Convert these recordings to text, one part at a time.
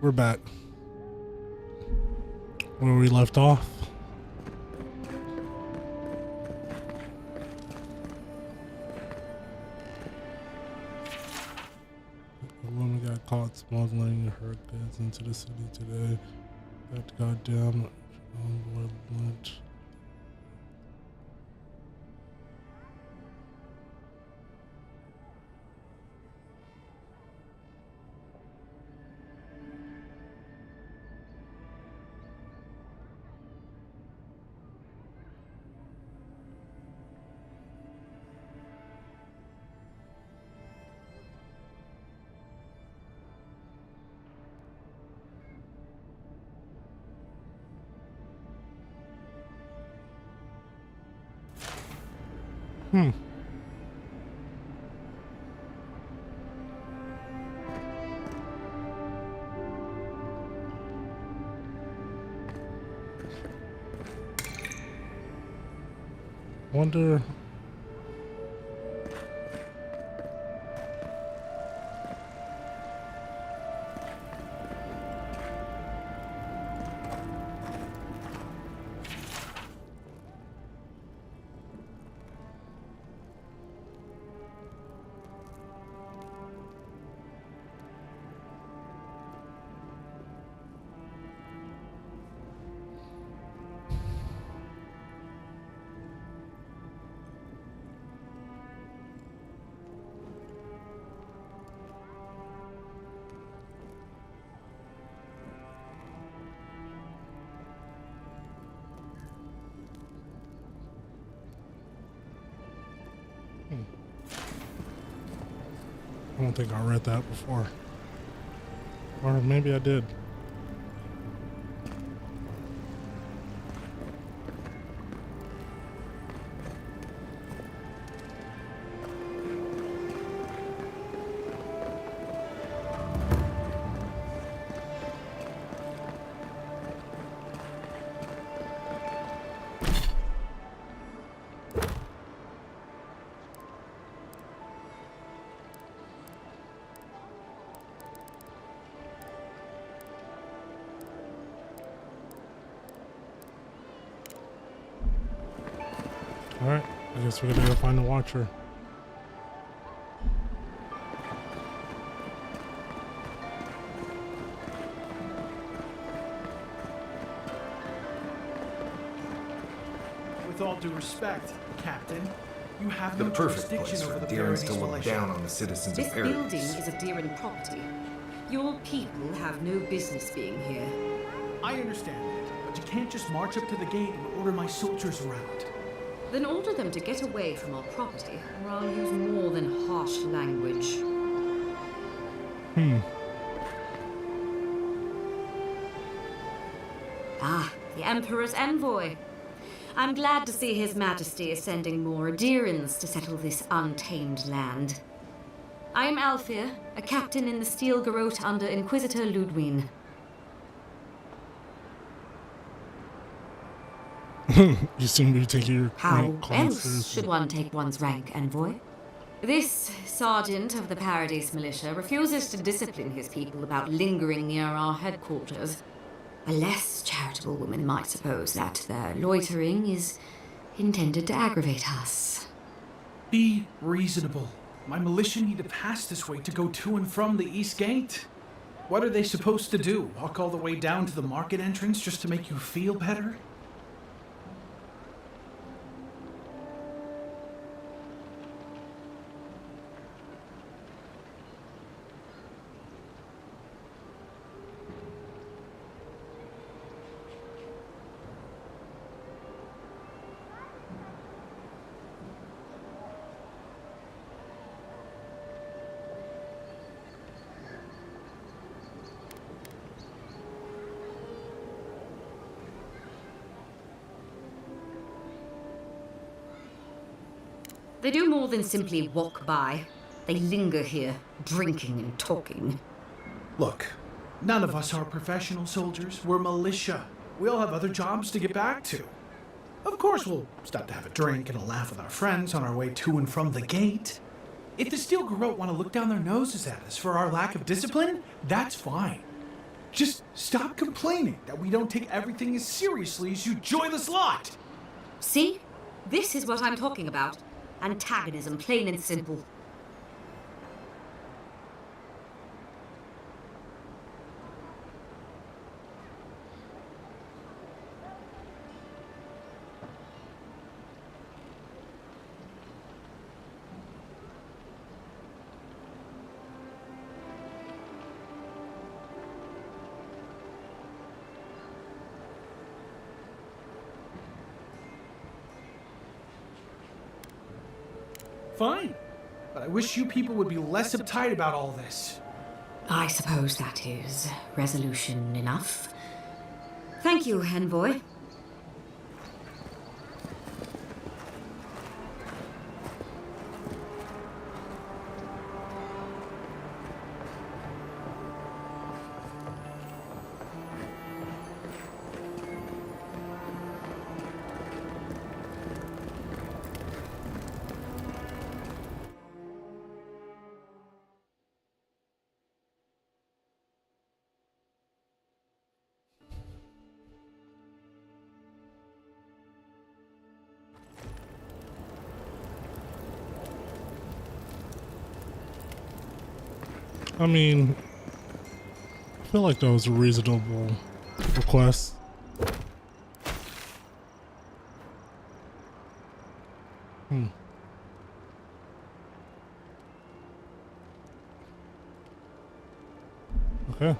we're back. Where we left off. A woman got caught smuggling her goods into the city today. That goddamn envoy lunch. Wonder. I don't think I read that before. Or maybe I did. Alright, I guess we're gonna go find the Watcher. With all due respect, Captain, you have The no perfect jurisdiction place over for the Deerans to Paradise look militia. down on the citizens This of building Paradise. is a Deeran property. Your people have no business being here. I understand that, but you can't just march up to the gate and order my soldiers around. Then order them to get away from our property, or I'll use more than harsh language. Ah, the Emperor's envoy. I'm glad to see His Majesty is sending more Deerans to settle this untamed land. I am Alfir, a captain in the Steel Garrote under Inquisitor Ludwine. You seem to be taking your How rank classes. else should one take one's rank, envoy? This sergeant of the Paradise Militia refuses to discipline his people about lingering near our headquarters. A less charitable woman might suppose that their loitering is intended to aggravate us. Be reasonable. My militia need to pass this way to go to and from the East Gate. What are they supposed to do? Walk all the way down to the market entrance just to make you feel better? They do more than simply walk by. They linger here, drinking and talking. Look, none of us are professional soldiers. We're militia. We all have other jobs to get back to. Of course, we'll stop to have a drink and a laugh with our friends on our way to and from the gate. If the Steel Garrote want to look down their noses at us for our lack of discipline, that's fine. Just stop complaining that we don't take everything as seriously as you joyless lot! See? This is what I'm talking about. Antagonism, plain and simple. Fine. But I wish you people would be less uptight about all this. I suppose that is resolution enough. Thank you, Envoy. I mean, I feel like that was a reasonable request. Okay.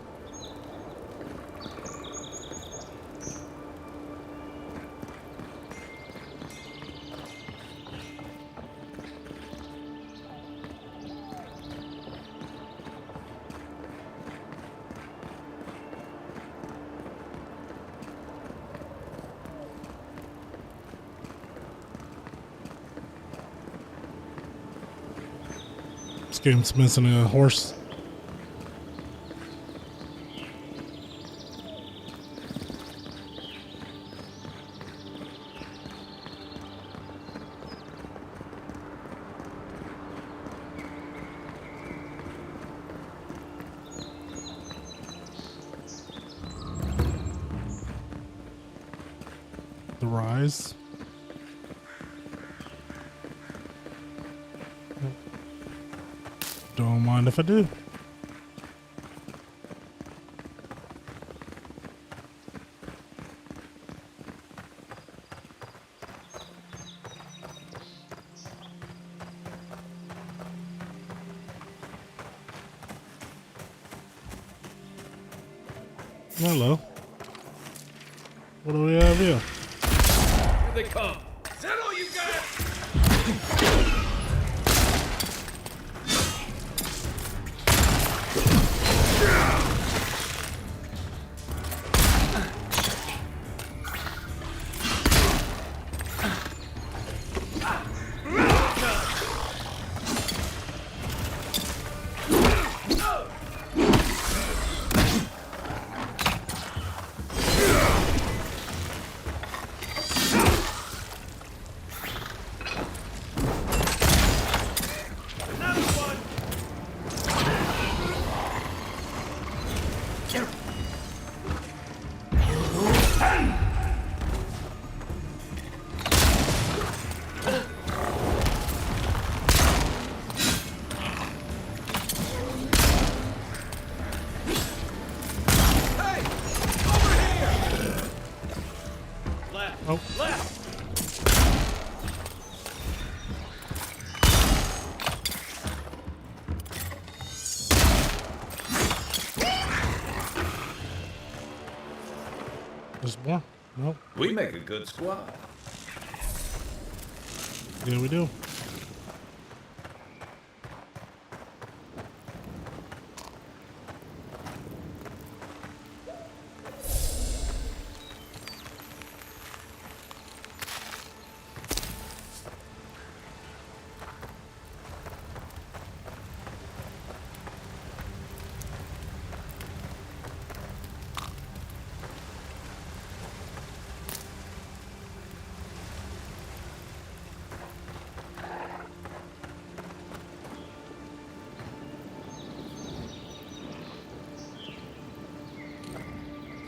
This game's missing a horse. The Rise. Don't mind if I do. Hello. What do we have here? Here they come. Is that all you got? Oh. Left! There's more? Nope. We make a good squad. Yeah, we do.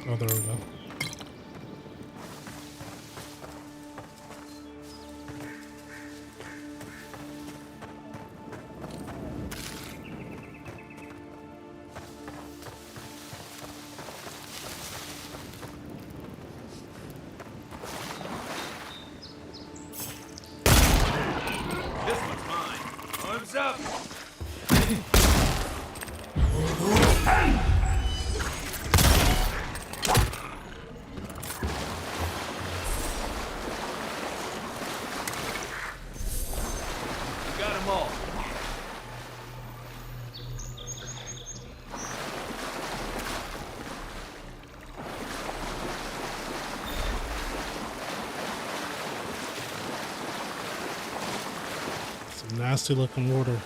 Oh, there we go. This one's mine. Arms up. You got 'em all. Some nasty looking water.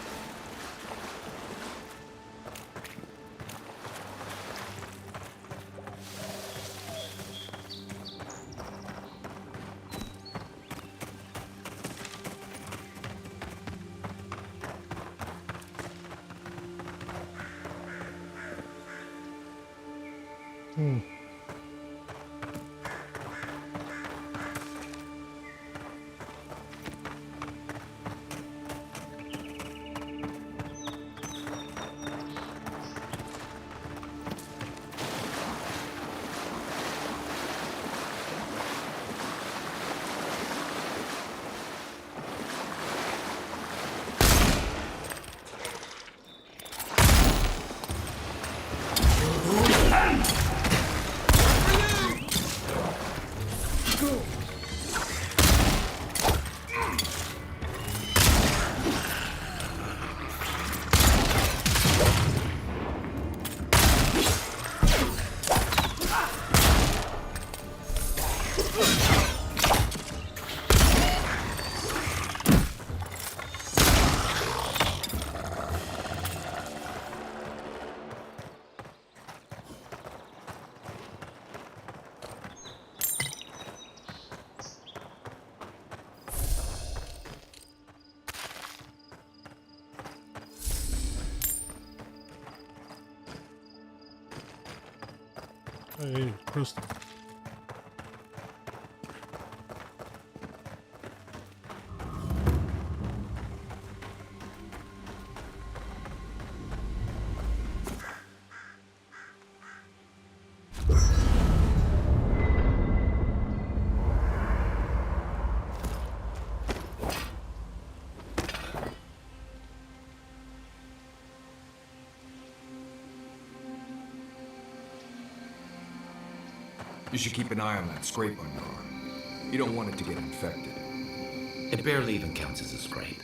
Hey, Crystal. You should keep an eye on that scrape on your arm. You don't want it to get infected. It barely even counts as a scrape.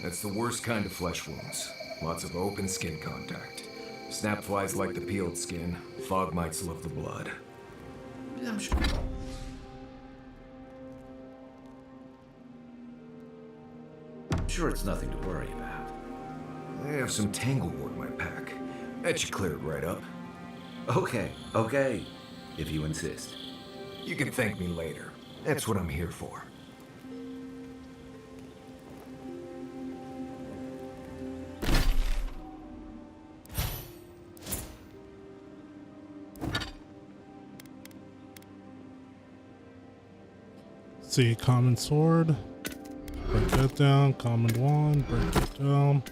That's the worst kind of flesh wounds. Lots of open skin contact. Snap flies like the peeled skin. Fog mites love the blood. I'm sure. Sure, it's nothing to worry about. I have some tanglewood in my pack. That should clear it right up. Okay. If you insist. You can thank me later. That's what I'm here for. See, common sword. Break that down. Common wand. Break that down.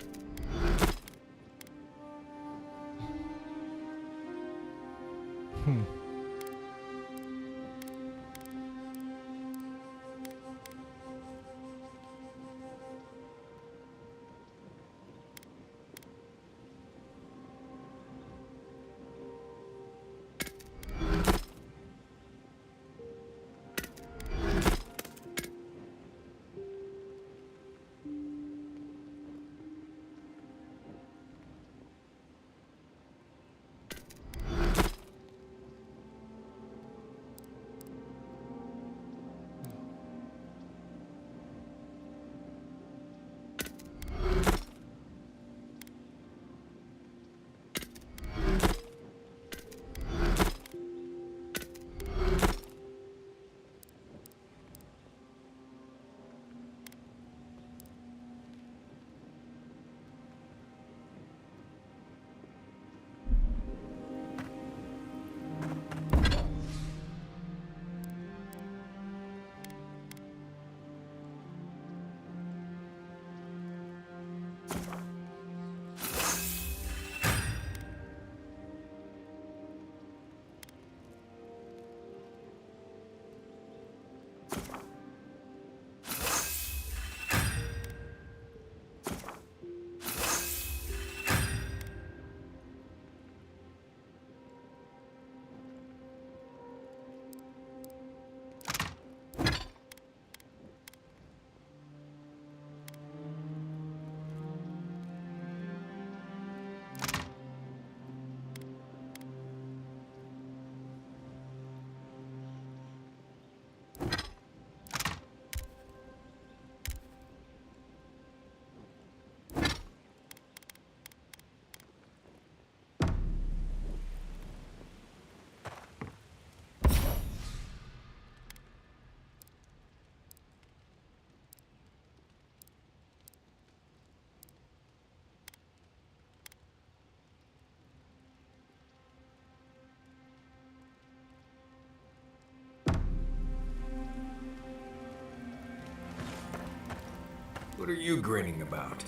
What are you grinning about?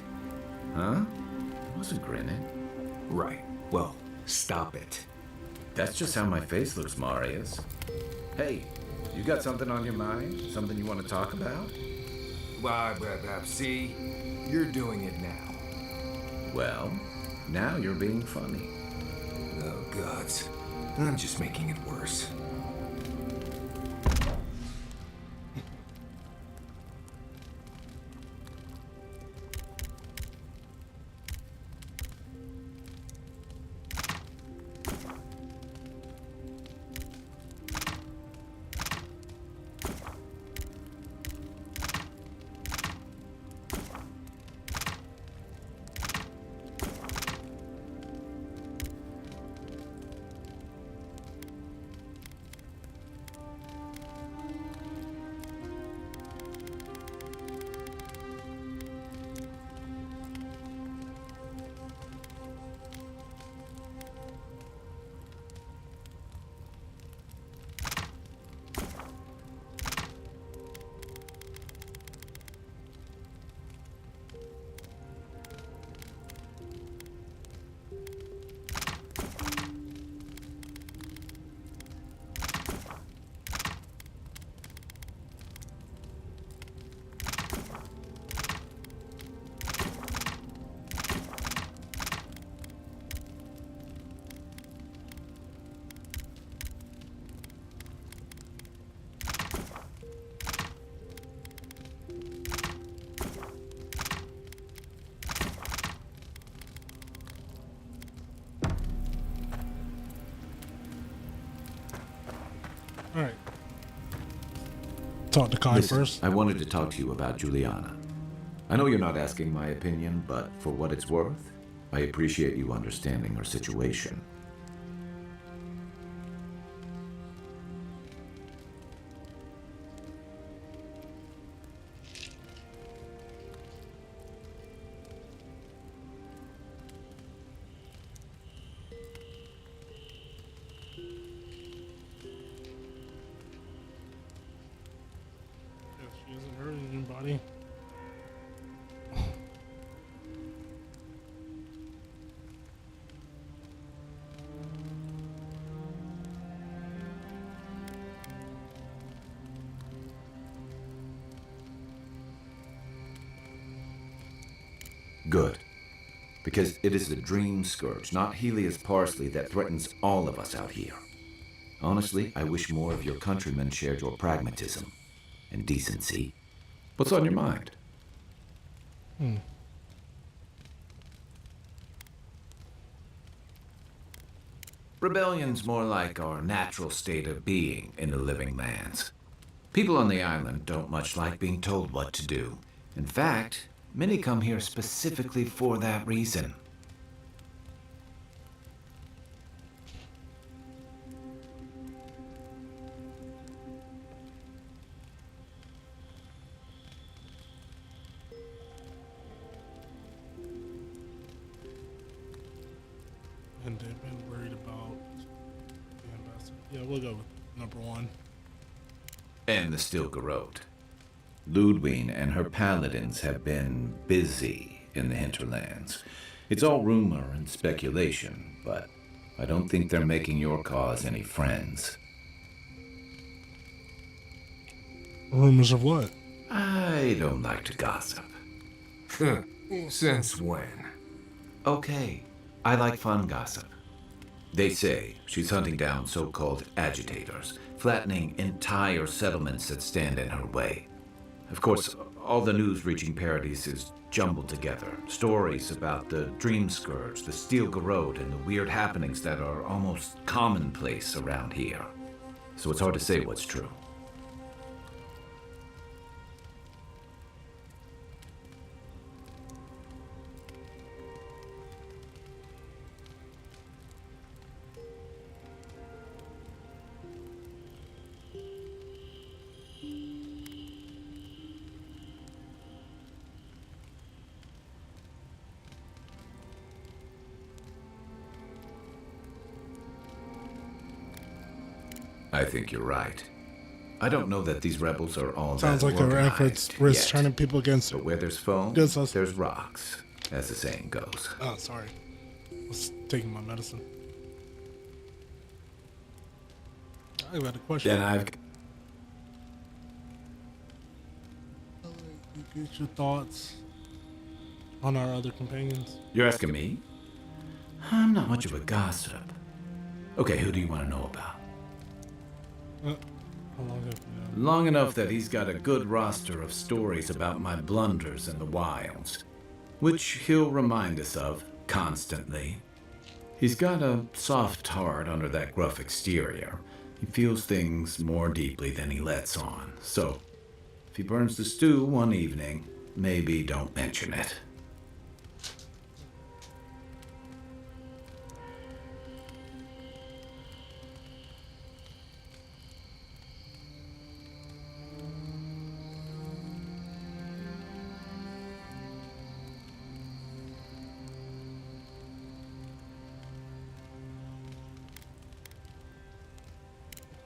Huh? I wasn't grinning. Right. Well, stop it. That's just how my face looks, Marius. Hey, you got something on your mind? Something you want to talk about? See? You're doing it now. Well, now you're being funny. Oh, gods. I'm just making it worse. All right. Talk to Kai Listen, first. I wanted to talk to you about Juliana. I know you're not asking my opinion, but for what it's worth, I appreciate you understanding her situation. If she isn't hurting anybody. Good. Because it is the dream scourge, not Helios parsley, that threatens all of us out here. Honestly, I wish more of your countrymen shared your pragmatism and decency. What's on your mind? Rebellion's more like our natural state of being in the living lands. People on the island don't much like being told what to do. In fact, many come here specifically for that reason. And they've been worried about the ambassador. Yeah, we'll go with number one. And the Stilgarrote. Ludwine and her paladins have been busy in the hinterlands. It's all rumor and speculation, but I don't think they're making your cause any friends. Rumors of what? I don't like to gossip. Since when? Okay, I like fun gossip. They say she's hunting down so-called agitators, flattening entire settlements that stand in her way. Of course, all the news reaching Paradise is jumbled together. Stories about the Dream Scourge, the Steel Garrote, and the weird happenings that are almost commonplace around here. So it's hard to say what's true. I think you're right. I don't know that these rebels are all Sounds that like their organized efforts risk yet. turning people against. But where there's foam, Against us. there's rocks, as the saying goes. Oh, sorry. I was taking my medicine. I got a question. Then I've... Get your thoughts on our other companions. You're asking me? I'm not much of a gossip. Okay, who do you want to know about? How long have you known? Long enough that he's got a good roster of stories about my blunders in the wilds, which he'll remind us of constantly. He's got a soft heart under that gruff exterior. He feels things more deeply than he lets on. So, if he burns the stew one evening, maybe don't mention it.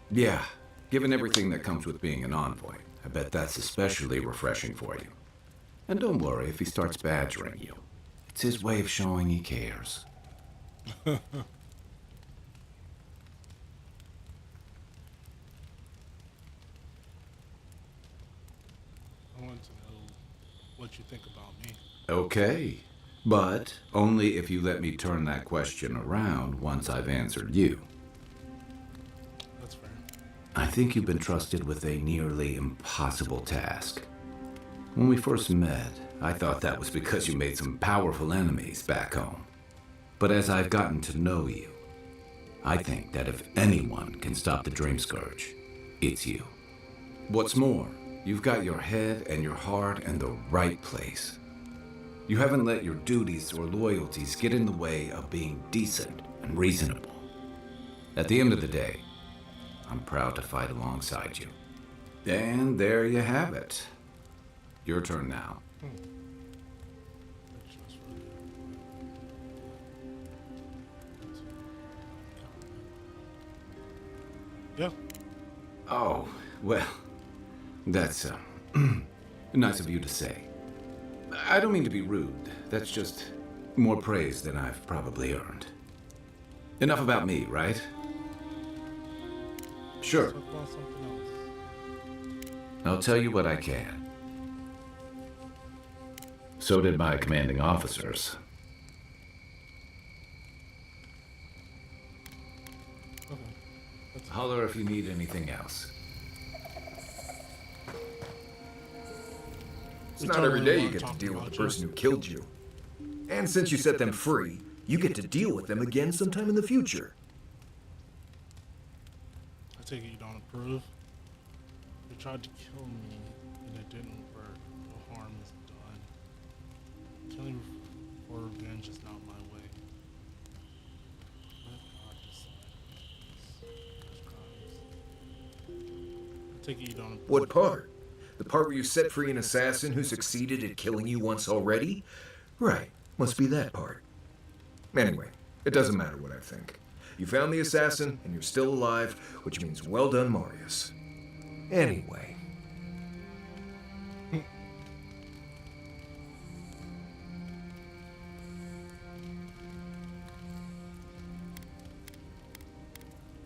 Yeah, given everything that comes with being an envoy, I bet that's especially refreshing for you. And don't worry if he starts badgering you. It's his way of showing he cares. I want to know what you think about me. Okay, but only if you let me turn that question around once I've answered you. That's fair. I think you've been trusted with a nearly impossible task. When we first met, I thought that was because you made some powerful enemies back home. But as I've gotten to know you, I think that if anyone can stop the Dream Scourge, it's you. What's more, you've got your head and your heart in the right place. You haven't let your duties or loyalties get in the way of being decent and reasonable. At the end of the day, I'm proud to fight alongside you. And there you have it. Your turn now. Yeah. Oh, well, that's nice of you to say. I don't mean to be rude. That's just more praise than I've probably earned. Enough about me, right? Sure. Talk about something else. I'll tell you what I can. So did my commanding officers. Okay. That's Holler if you need anything else. It's not every day you get to deal with the person who killed you. And since you set them free, you get to deal with them again sometime in the future. I take it you don't approve. You tried to kill me, and it didn't work. No harm is done. Killing for revenge is not my way. Let God decide. There's crimes. I take it you don't approve. What part? The part where you set free an assassin who succeeded at killing you once already? Right, must be that part. Anyway, it doesn't matter what I think. You found the assassin, and you're still alive, which means well done, Marius. Anyway.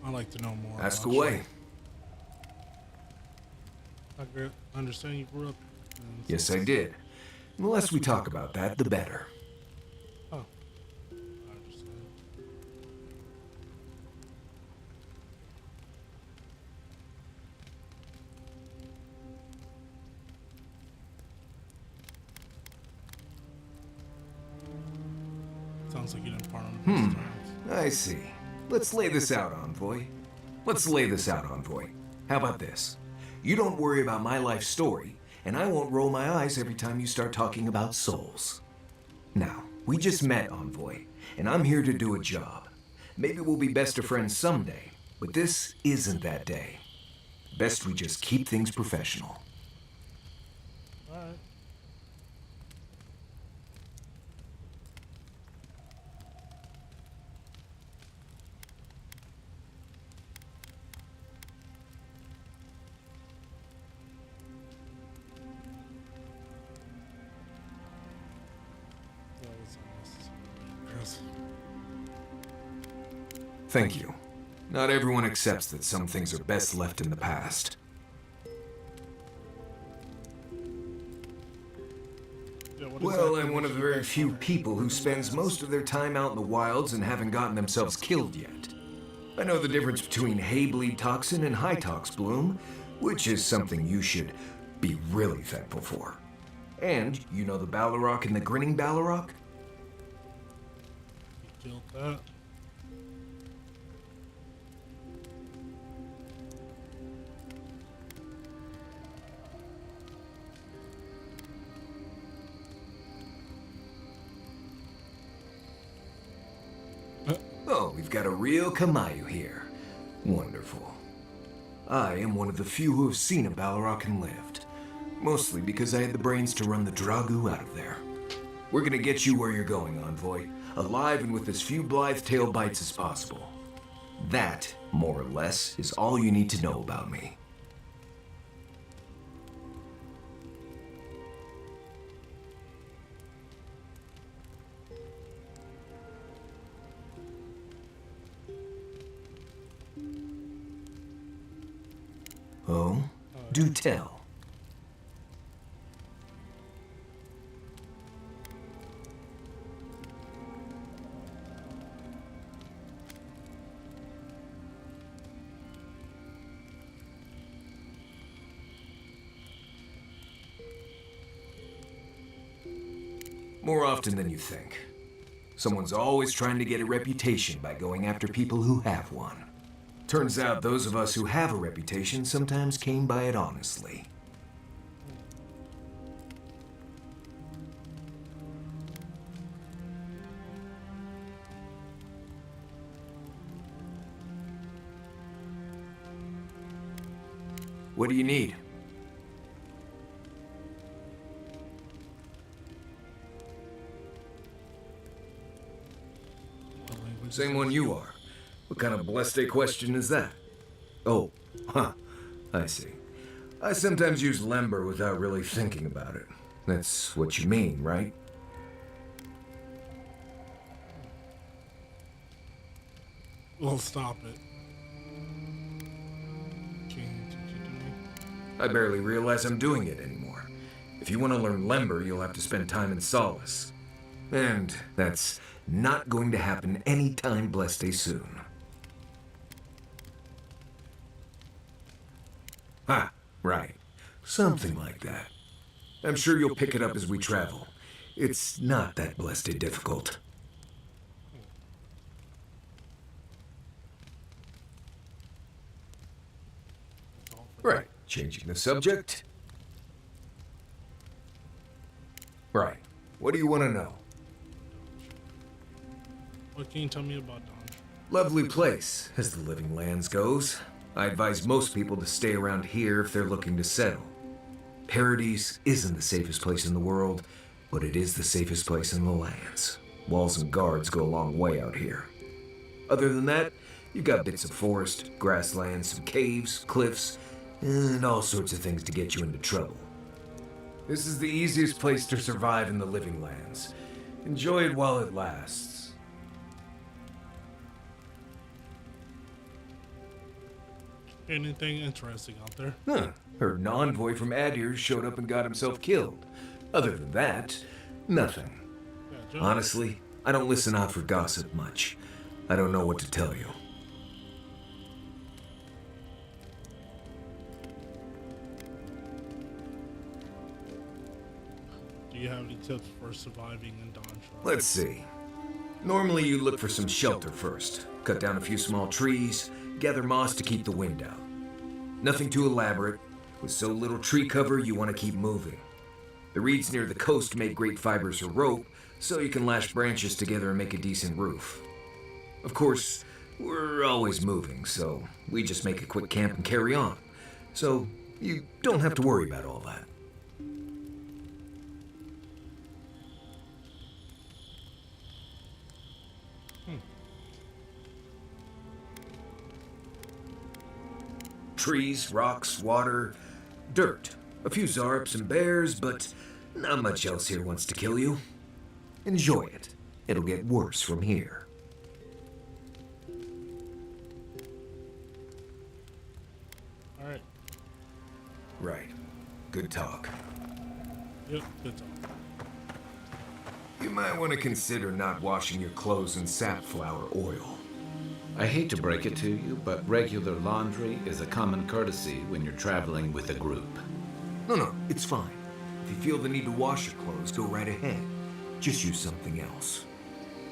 I'd like to know more. Ask about away. you. understand you grew up in Yes, I did. The less we talk about that, the better. Oh, I understand. Sounds like you didn't part on the best terms. I see. Let's lay this out, Envoy. Let's lay this out, Envoy. How about this? You don't worry about my life story, and I won't roll my eyes every time you start talking about souls. Now, we just met, Envoy, and I'm here to do a job. Maybe we'll be best of friends someday, but this isn't that day. Best we just keep things professional. Alright. That was unnecessary. Yes. Thank you. Not everyone accepts that some things are best left in the past. Yeah, what Well, exactly I'm one did of you the very guys few find? people who spends most of their time out in the wilds and haven't gotten themselves killed yet. I know the difference between hay bleed toxin and high tox bloom, which is something you should be really thankful for. And you know the Balrog and the grinning Balrog? You killed that. Oh, we've got a real Kamayu here. Wonderful. I am one of the few who have seen a Balrog and lived. Mostly because I had the brains to run the Dragu out of there. We're gonna get you where you're going, Envoy. Alive and with as few blithe tail bites as possible. That, more or less, is all you need to know about me. Oh, do tell. More often than you think. Someone's always trying to get a reputation by going after people who have one. Turns out those of us who have a reputation sometimes came by it honestly. What do you need? What language Same one you are. What kind of blessed a question is that? Oh, huh. I see. I sometimes use Lember without really thinking about it. That's what you mean, right? Well, stop it. Can you continue? I barely realize I'm doing it anymore. If you want to learn Lember, you'll have to spend time in Solace. And that's not going to happen anytime blessed soon. Ha, right. Something like that. I'm sure you'll pick it up as we travel. It's not that blessed difficult. Right. Changing the subject. Right. What do you want to know? What can you tell me about Don? Lovely place, as the living lands goes. I advise most people to stay around here if they're looking to settle. Paradise isn't the safest place in the world, but it is the safest place in the lands. Walls and guards go a long way out here. Other than that, you've got bits of forest, grasslands, some caves, cliffs, and all sorts of things to get you into trouble. This is the easiest place to survive in the living lands. Enjoy it while it lasts. Anything interesting out there? Huh. Heard an envoy from Adir showed up and got himself killed. Other than that, nothing. Yeah, Joe. Honestly, I don't listen out for gossip much. I don't know what to tell you. Do you have any tips for surviving in Dawnshire? Let's see. Normally you look for some shelter first. Cut down a few small trees, gather moss to keep the wind out. Nothing too elaborate. With so little tree cover, you want to keep moving. The reeds near the coast make great fibers for rope, so you can lash branches together and make a decent roof. Of course, we're always moving, so we just make a quick camp and carry on. So you don't have to worry about all that. Trees, rocks, water, dirt. A few zarps and bears, but not much else here wants to kill you. Enjoy it. It'll get worse from here. Alright. Right. Good talk. Yep, good talk. You might want to consider not washing your clothes in safflower oil. I hate to break it to you, but regular laundry is a common courtesy when you're traveling with a group. No, it's fine. If you feel the need to wash your clothes, go right ahead. Just use something else.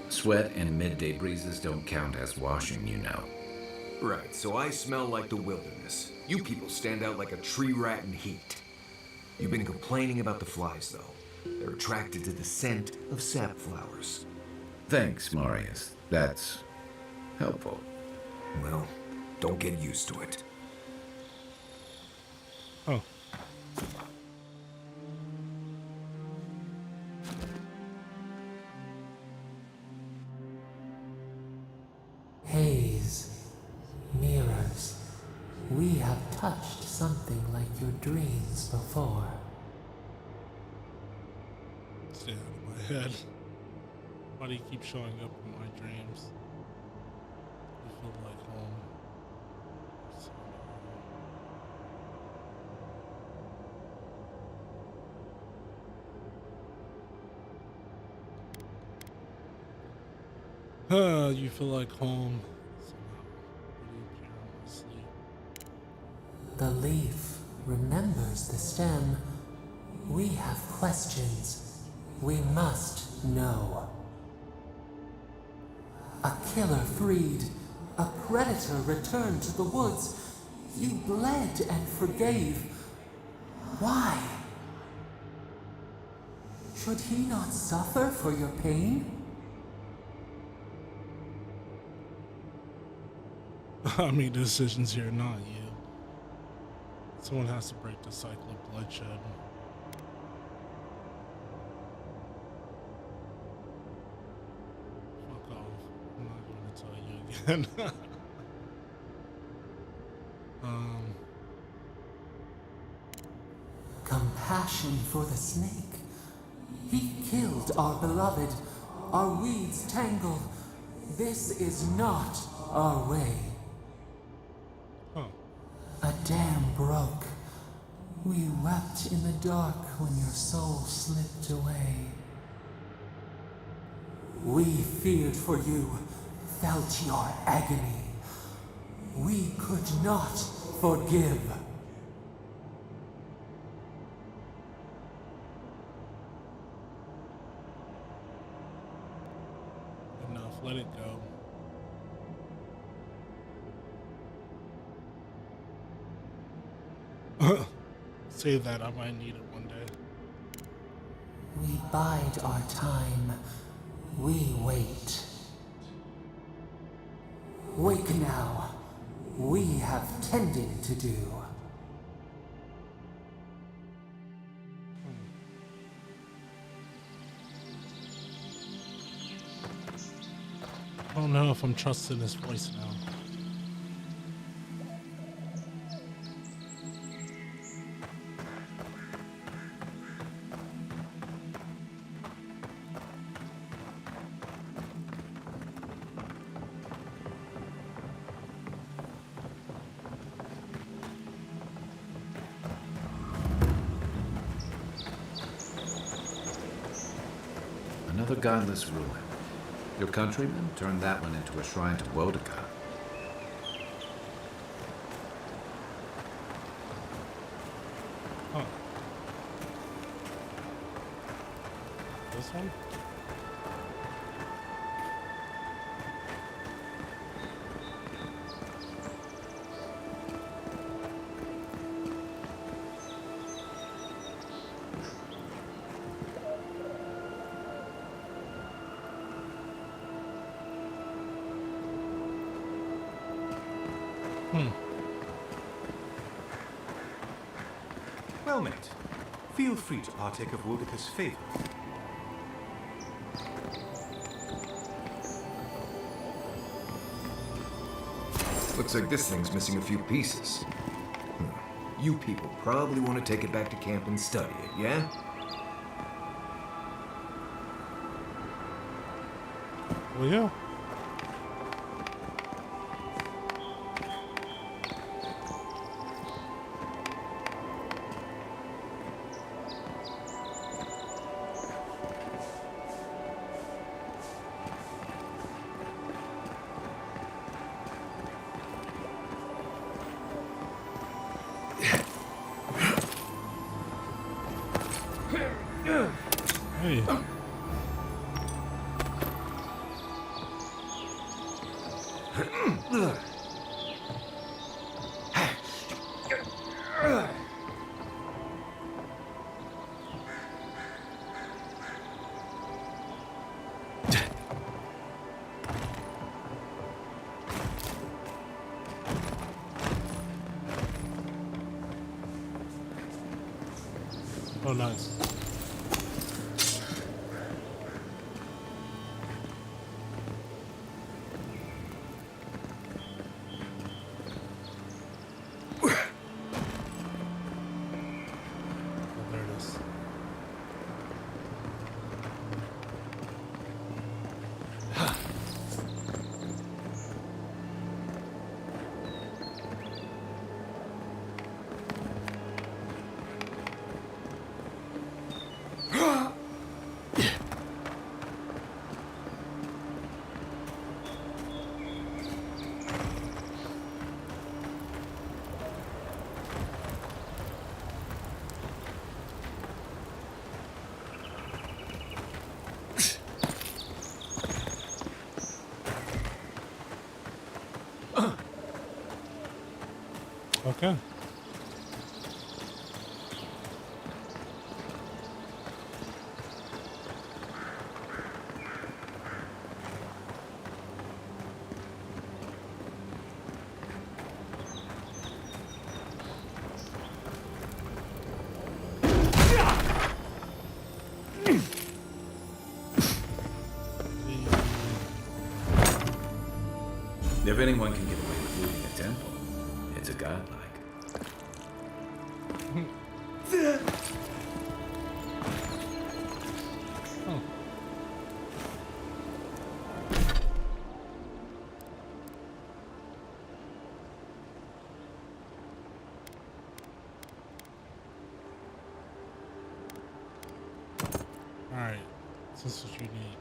Sweat and midday breezes don't count as washing, you know. Right, so I smell like the wilderness. You people stand out like a tree rat in heat. You've been complaining about the flies, though. They're attracted to the scent of safflowers. Thanks, Marius. That's helpful. Well, don't get used to it. Oh. Haze, mirrors, we have touched something like your dreams before. Stay out of my head. Why do you keep showing up in my dreams? I feel like home. You feel like home. Somehow, when you appear in my sleep. The leaf remembers the stem. We have questions. We must know. A killer freed. A predator returned to the woods. You bled and forgave. Why? Should he not suffer for your pain? I make decisions here, not you. Someone has to break the cycle of bloodshed. Fuck off. I'm not going to tell you again. Compassion for the snake. He killed our beloved. Our weeds tangled. This is not our way. Huh. A dam broke. We wept in the dark when your soul slipped away. We feared for you, felt your agony. We could not forgive. Enough, let it go. Save that, I might need it one day. We bide our time. We wait. Wake now. We have tending to do. I don't know if I'm trusting this voice now. another godless ruin. Your countrymen turned that one into a shrine to Wodaka. Huh. This one? Well met. Feel free to partake of Wodaka's favor. Looks like this thing's missing a few pieces. You people probably want to take it back to camp and study it, yeah? Well, yeah. Hey. Oh, nice. Oh, there it is. Okay. If anyone can get away with looting a temple, it's a godlike. Oh. Alright, so this is what you need.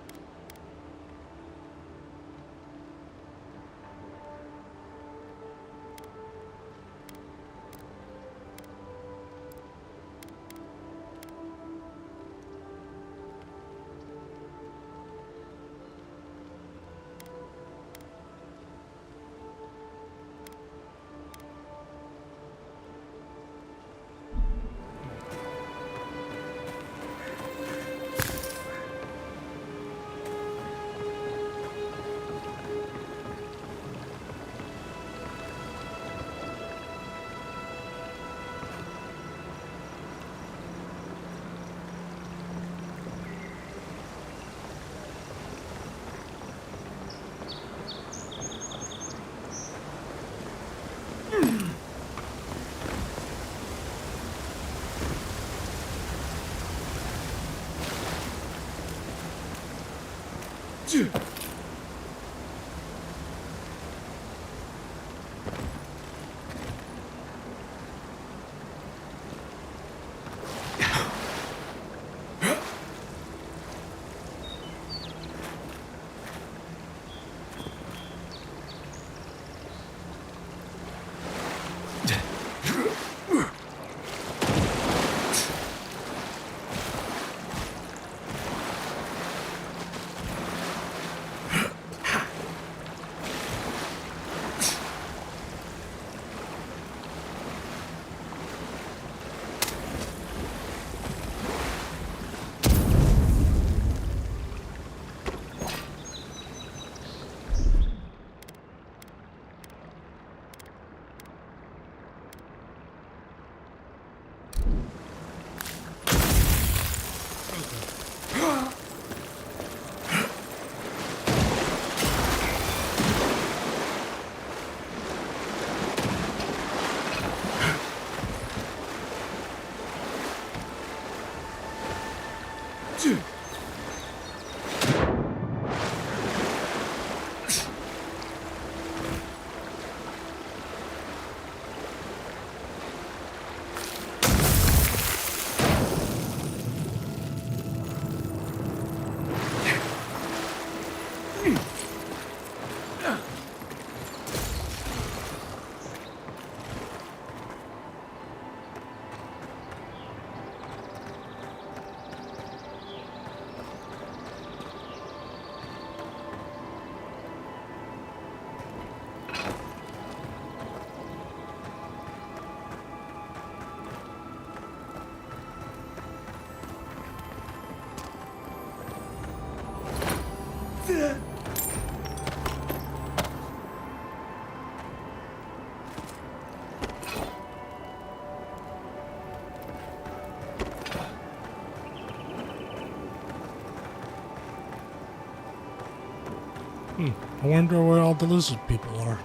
I wonder where all the lizard people are.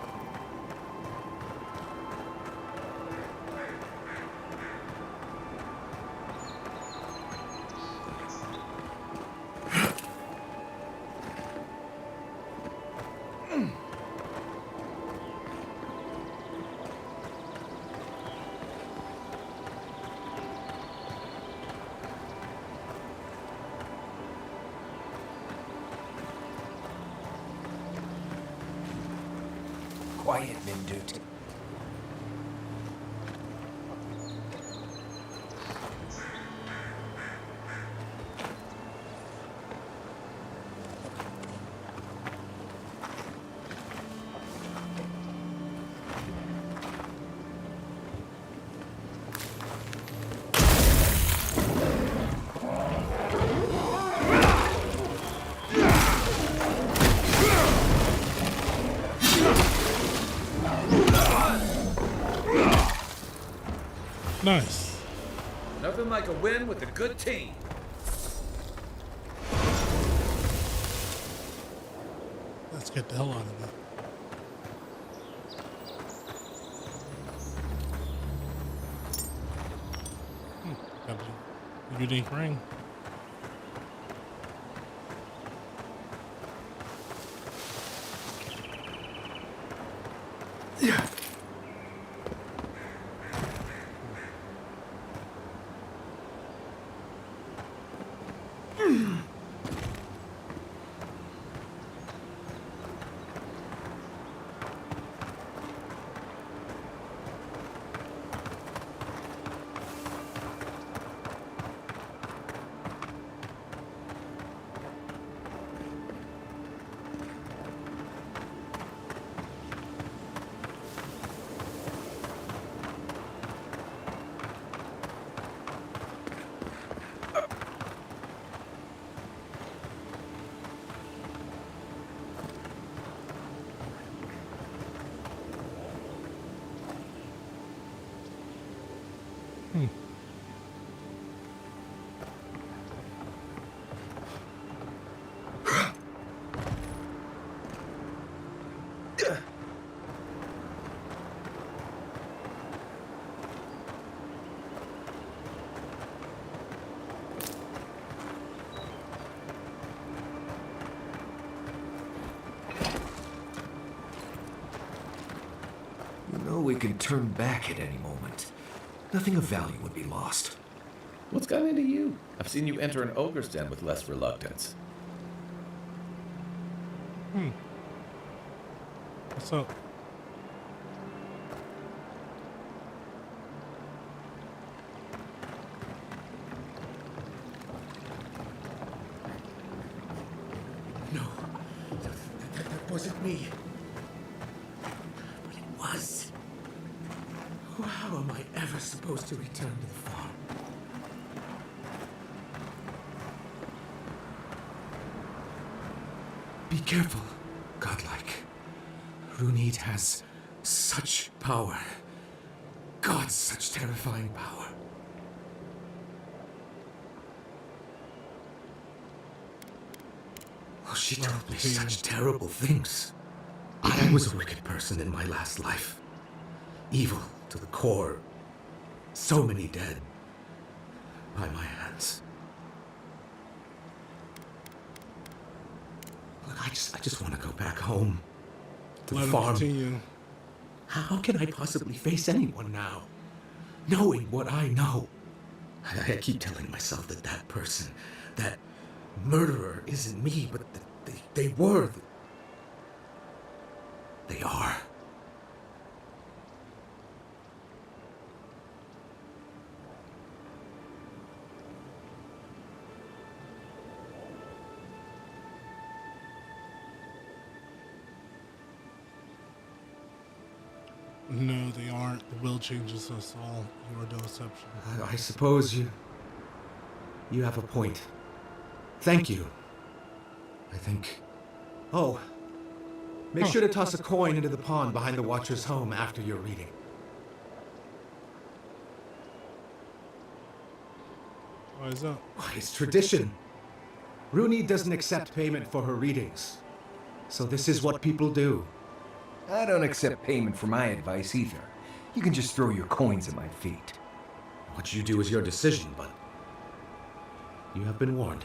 Quiet, Mindut. Nice. Nothing like a win with a good team. Let's get the hell out of here. Got a unique ring. Yeah. You know we can turn back at any moment. Nothing of value would be lost. What's gotten into you? I've seen you enter an ogre's den with less reluctance. What's up? me. But it was. How am I ever supposed to return to the farm? Be careful, godlike. Runid has such power. God, such terrifying power. Oh, she told me such terrible things. I was a wicked person in my last life. Evil to the core. So many dead. By my hands. Look, I just want to go back home. To the farm. Continue. How can I possibly face anyone now? Knowing what I know. I keep telling myself that that person, that murderer isn't me, but that they were. They are. No, they aren't. The will changes us all. You are no exception. I suppose you have a point. Thank you. I think. Oh, make sure to toss a coin into the pond behind the Watcher's home after your reading. Why is that? Why, it's tradition. Rooney doesn't accept payment for her readings. So this is what people do. I don't accept payment for my advice either. You can just throw your coins at my feet. What you do is your decision, but you have been warned.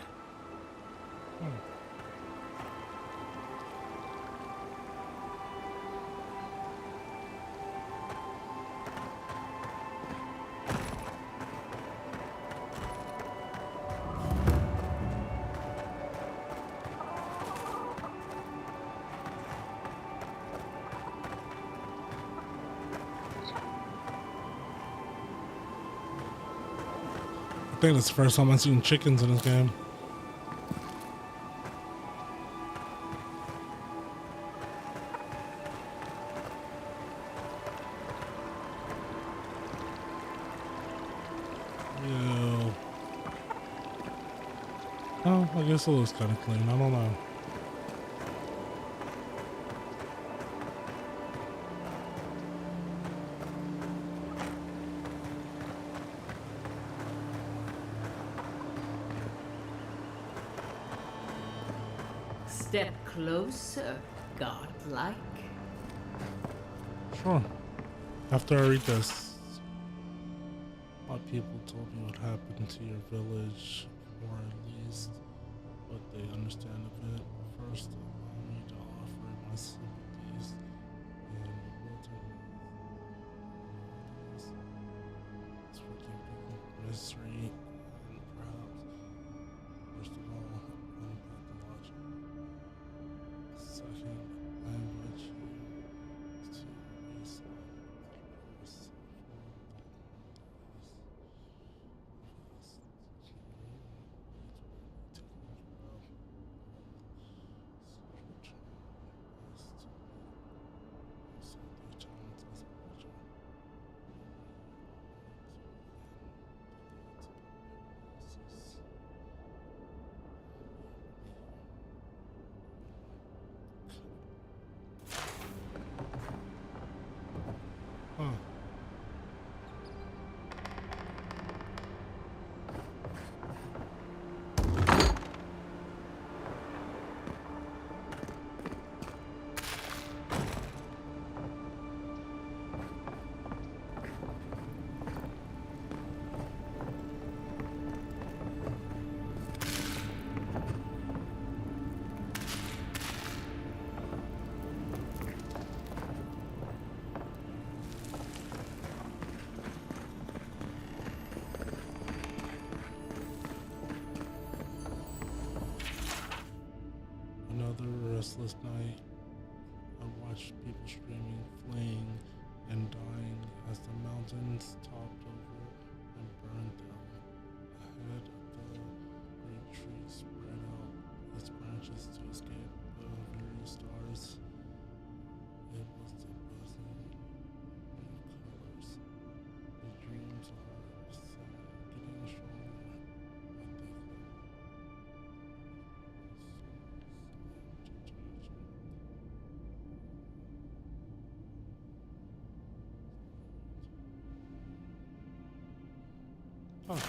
I think it's the first time I've seen chickens in this game. Yeah. Oh, I guess it looks kind of clean. I don't know. Step closer, godlike. Sure. After I read this, my people told me what happened to your village, or at least what they understand of it. First, allow me to offer my sympathies and bewilderment. It's forgiving misery and perhaps, first of all, unpathological. Second, I invite you to raise course for Huh. Another restless night. I watched people screaming, fleeing, and dying as the mountains topped over and burned them. Ahead of the great tree spread out its branches to escape the very stars. Oh.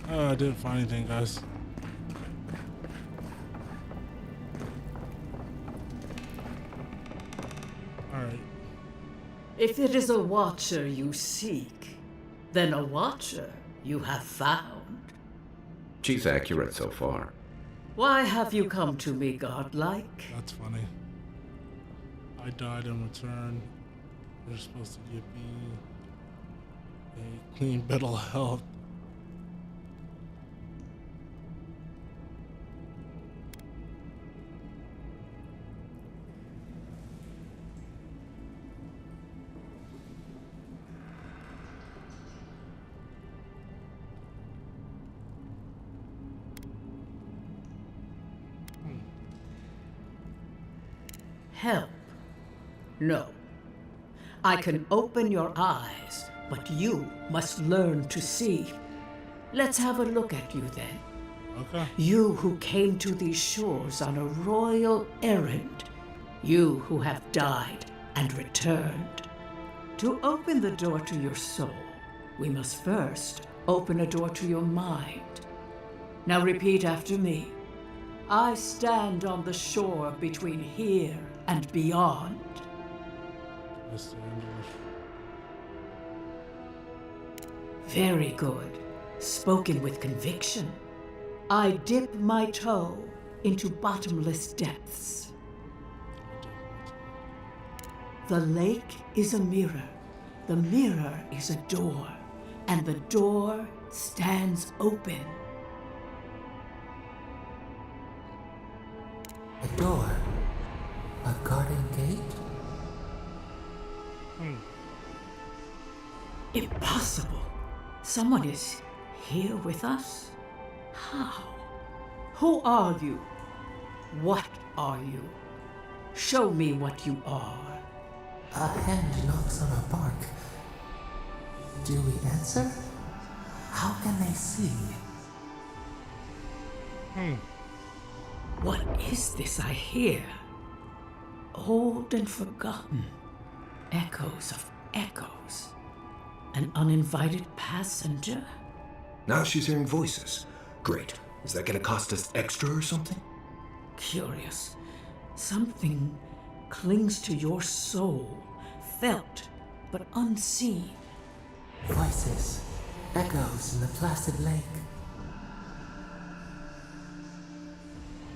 I didn't find anything, guys. Alright. If it is a watcher you seek, then a watcher you have found. She's accurate so far. Why have you come to me, godlike? That's funny. I died in return. You're supposed to give me a clean bill of health. Help? No. I can open your eyes, but you must learn to see. Let's have a look at you then. Okay. You who came to these shores on a royal errand. You who have died and returned. To open the door to your soul, we must first open a door to your mind. Now repeat after me. I stand on the shore between here and beyond. That's the English. Very good. Spoken with conviction. I dip my toe into bottomless depths. The lake is a mirror. The mirror is a door. And the door stands open. A door? A garden gate? Impossible. Someone is here with us? How? Who are you? What are you? Show me what you are. A hand knocks on our bark. Do we answer? How can they see? What is this I hear? Old and forgotten. Echoes of echoes. An uninvited passenger? Now she's hearing voices. Great. Is that gonna cost us extra or something? Curious. Something clings to your soul, felt but unseen. Voices. Echoes in the placid lake.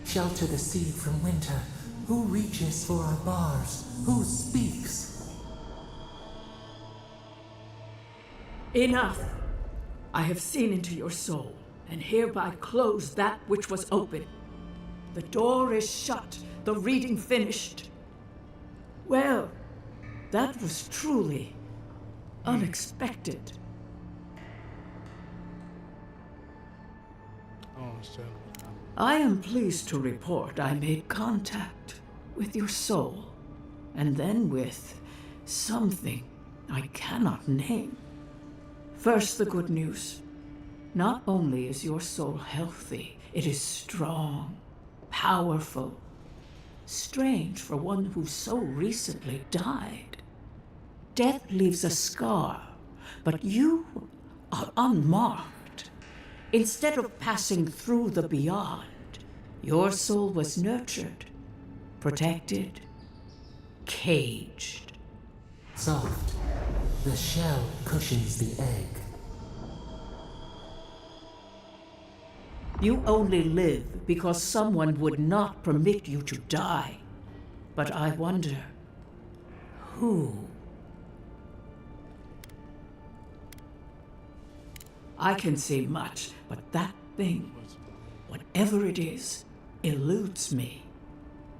Shelter the sea from winter. Who reaches for our bars? Who speaks? Enough! I have seen into your soul, and hereby close that which was open. The door is shut, the reading finished. Well, that was truly unexpected. I don't understand what happened. I am pleased to report I made contact with your soul, and then with something I cannot name. First, the good news. Not only is your soul healthy, it is strong, powerful. Strange for one who so recently died. Death leaves a scar, but you are unmarked. Instead of passing through the beyond, your soul was nurtured, protected, caged. Soft. The shell cushions the egg. You only live because someone would not permit you to die. But I wonder, who? I can say much, but that thing, whatever it is, eludes me.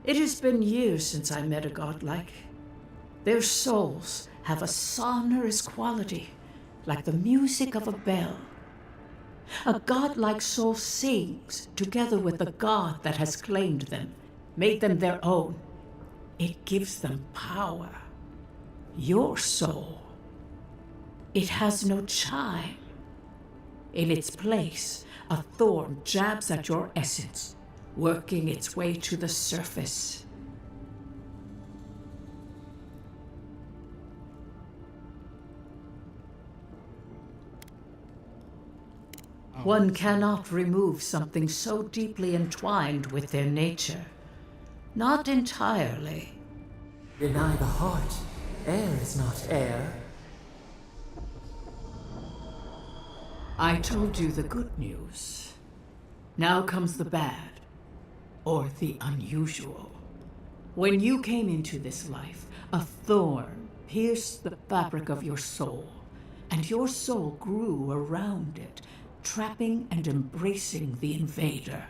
It has been years since I met a godlike. Their souls have a sonorous quality, like the music of a bell. A godlike soul sings together with the god that has claimed them, made them their own. It gives them power. your soul. It has no chime. In its place, a thorn jabs at your essence, working its way to the surface. One cannot remove something so deeply entwined with their nature. Not entirely. Deny the heart. Air is not air. I told you the good news. Now comes the bad, or the unusual. When you came into this life, a thorn pierced the fabric of your soul, and your soul grew around it, trapping and embracing the invader.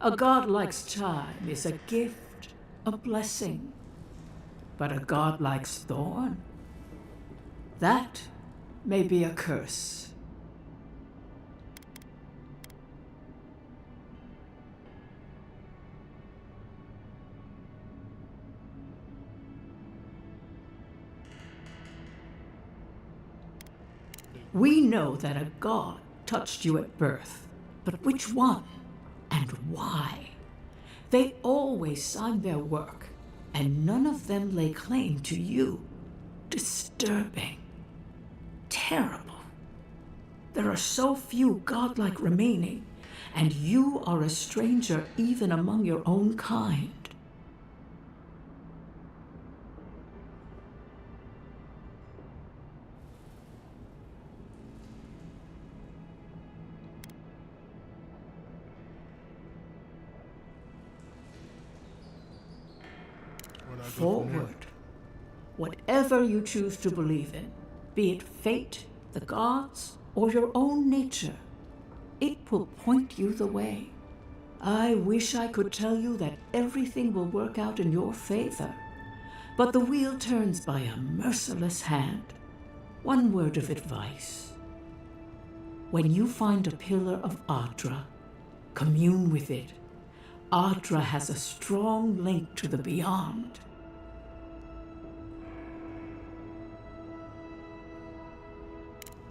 A godlike's chime is a gift, a blessing. But a godlike's thorn? That may be a curse. We know that a god touched you at birth, but which one and why? They always signed their work, and none of them lay claim to you. Disturbing. Terrible. There are so few godlike remaining, and you are a stranger even among your own kind. Forward. Whatever you choose to believe in, be it fate, the gods, or your own nature, it will point you the way. I wish I could tell you that everything will work out in your favor, but the wheel turns by a merciless hand. One word of advice. When you find a pillar of Adra, commune with it. Adra has a strong link to the beyond.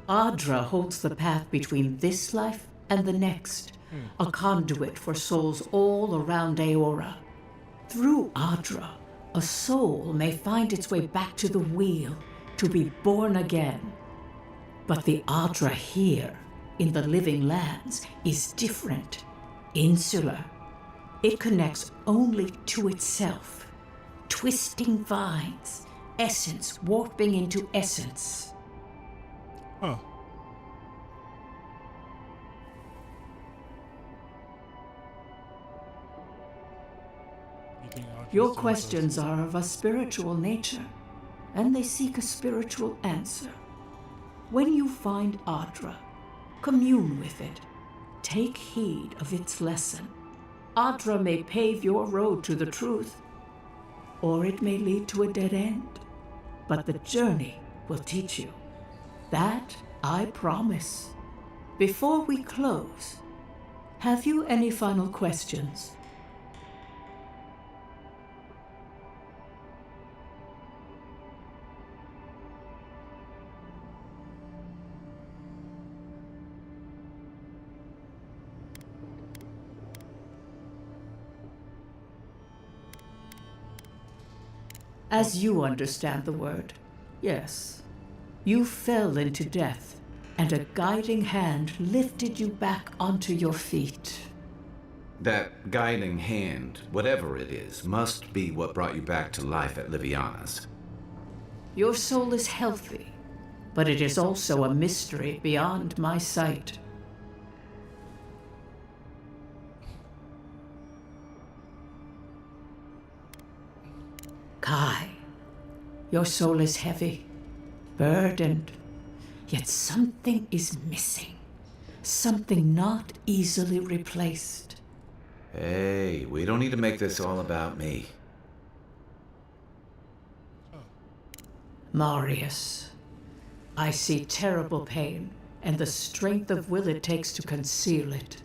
Adra holds the path between this life and the next, a conduit for souls all around Aora. Through Adra, a soul may find its way back to the wheel, to be born again. But the Adra here, in the living lands, is different, insular. It connects only to itself, twisting vines, essence warping into essence. Huh. Your questions are of a spiritual nature, and they seek a spiritual answer. When you find Adra, commune with it. Take heed of its lesson. Adra may pave your road to the truth, or it may lead to a dead end. But the journey will teach you. That I promise. Before we close, have you any final questions? As you understand the word, yes. You fell into death, and a guiding hand lifted you back onto your feet. That guiding hand, whatever it is, must be what brought you back to life at Liviana's. Your soul is healthy, but it is also a mystery beyond my sight. Kai, your soul is heavy, burdened, yet something is missing. Something not easily replaced. Hey, we don't need to make this all about me. Marius, I see terrible pain and the strength of will it takes to conceal it.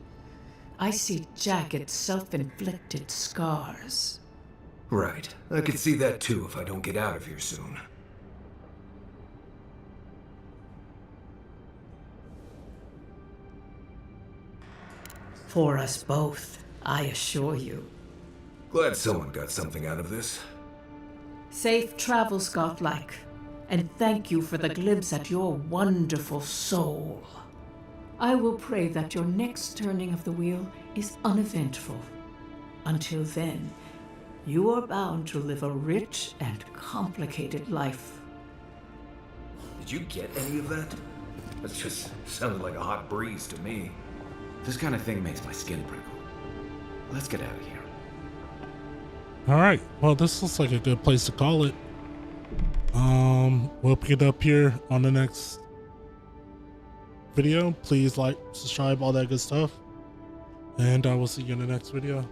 I see jagged, self-inflicted scars. Right. I could see that too if I don't get out of here soon. For us both, I assure you. Glad someone got something out of this. Safe travels, Godlike, and thank you for the glimpse at your wonderful soul. I will pray that your next turning of the wheel is uneventful. Until then, you are bound to live a rich and complicated life. Did you get any of that? That just sounded like a hot breeze to me. This kind of thing makes my skin prickle. Let's get out of here. All right. Well, this looks like a good place to call it. We'll pick it up here on the next video. Please like, subscribe, all that good stuff. And I will see you in the next video.